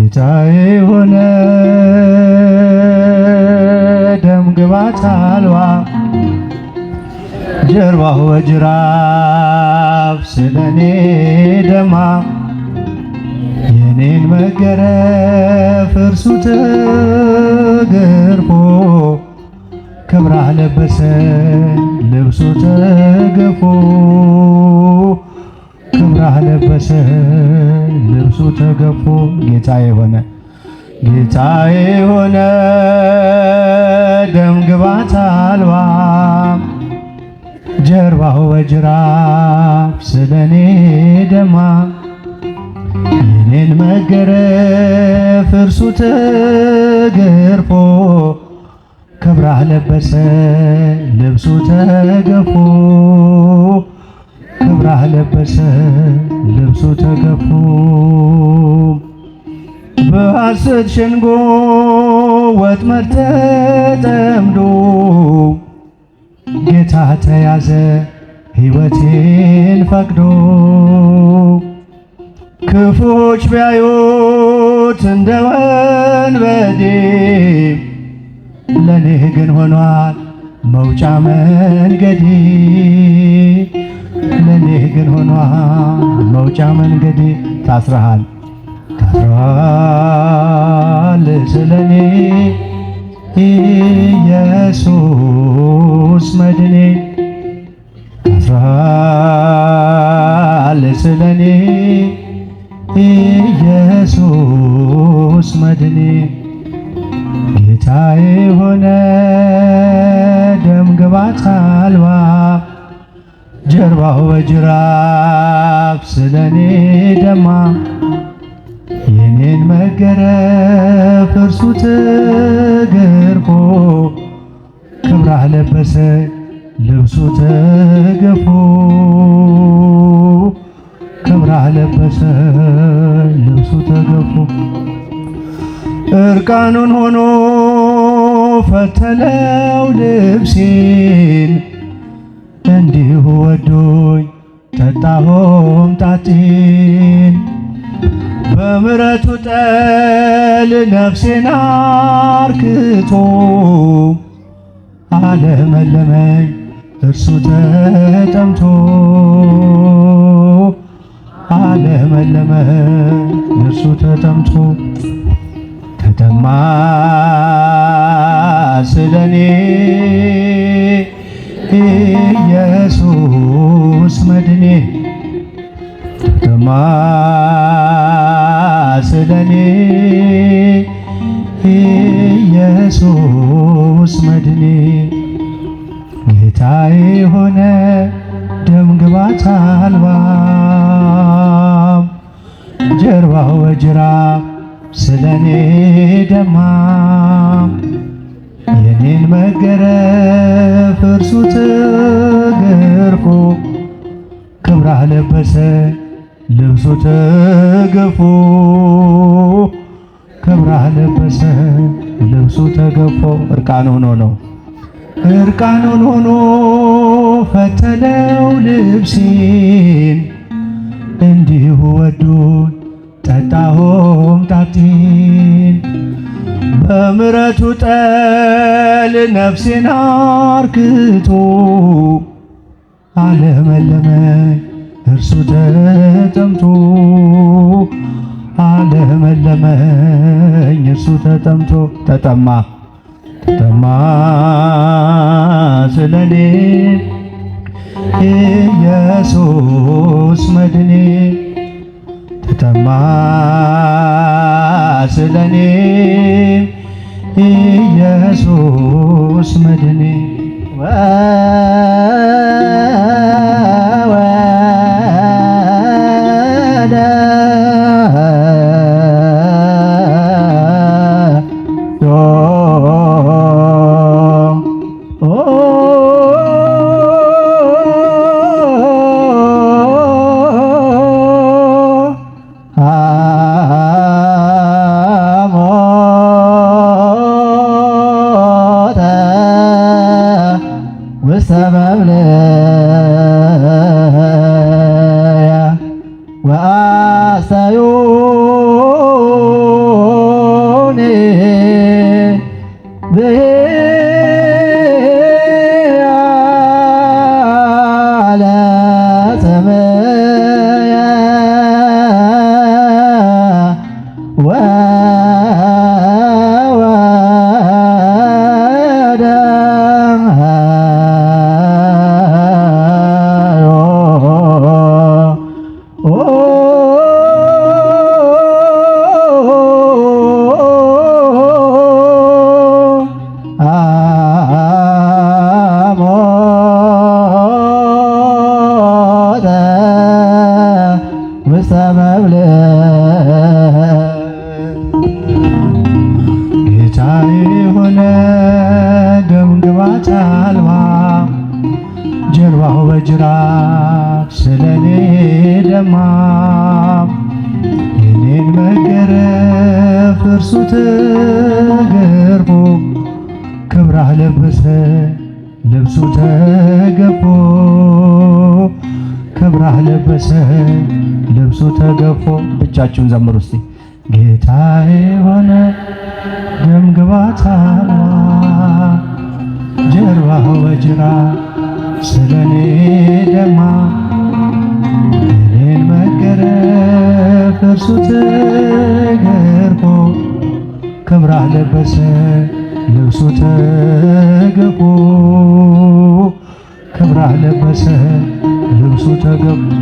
ጌታዬ ሆነ ደም ግባት አልባ ጀርባው በጅራፍ ስለኔ ደማ የኔን መገረፍ እርሱ ተገርፎ ክብራህ ለበሰ ልብሱ ተገፎ ክብራህ ለበሰ ልብሱ ተገፎ ጌታዬ ሆነ ደም ግባት አልባ ጀርባው በጅራፍ ስለኔ ደማ የኔን መገረፍ እርሱ ተገርፎ ክብራህ ለበሰ ልብሱ ተገፎ ክብራህ ለበሰ ልብሱ ተገፎ በሐሰት ሸንጎ ወጥመድ ተጠምዶ ጌታ ተያዘ ሕይወቴን ፈቅዶ ክፉዎች ቢያዩት እንደ ወንበዴ ለኔ ግን ሆኗል መውጫ መንገዴ ለኔ ግን ሆኗል መውጫ መንገዴ ታስረሃል ስለኔ ኢየሱስ መድኔ ታስረሃል ስለኔ ኢየሱስ መድኔ ጌታዬ ሆነ ደም ግባት አልባ ጀርባው በጅራፍ ስለኔ ደማ የኔን መገረፍ እርሱ ተገርፎ ክብራህ ለበሰ ልብሱ ተገፎ ክብራህ ለበሰ ልብሱ ተገፎ እርቃኑን ሆኖ ፈተለው ልብሴን እንዲሁ ወዶኝ ጠጣሁም ጣጤን በምሕረቱ ጠል ነፍሴን አርክቶ አለመለመኝ እርሱ ተጠምቶ አለመለመኝ እርሱ ተጠምቶ ተጠማ ስለኔ ኢየሱስ መድኔ ተጠማ ስለኔ ኢየሱስ መድኔ ጌታዬ ሆነ ደም ግባት አልባ ጀርባው በጅራፍ ስለኔ ደማ የኔን መገረፍ እርሱ ተገርፎ ክብራህ ለበሰ ልብሱ ተገፎ ክብራህ ለበሰ ልብሱ ተገፎ እርቃኑን ሆኖ ፈተለው ልብሴን እንዲሁ ወዶኝ ጠጣሁም ጣጤን በምሕረቱ ጠል ነፍሴን አርክቶ አለመለመኝ እርሱ ተጠምቶ አለመለመኝ እርሱ ተጠምቶ ተጠማ ስለኔ ኢየሱስ መድኔ ተጠማ ስለኔ ኢየሱስ መድኔ ብያለ ጽምየ ጌታዬ ሆነ ደምግባት አልባ ጀርባው በጅራፍ ስለኔ ደማ የኔን መገረፍ እርሱ ተገርፎ ክብራህ ለበሰ ልብሱ ተገፎ ክብራህ ለበሰ ልብሱ ተገፎ። ብቻችሁን ዘምሩ እስቲ። ጌታዬ ሆነ ደምግባት አልባ ጀርባው በጅራፍ ስለኔ ደማ የኔን መገረፍ እርሱ ተገርፎ ክብራህ ለበሰ ልብሱ ተገፎ ክብራህ ለበሰ ልብሱ ተገፎ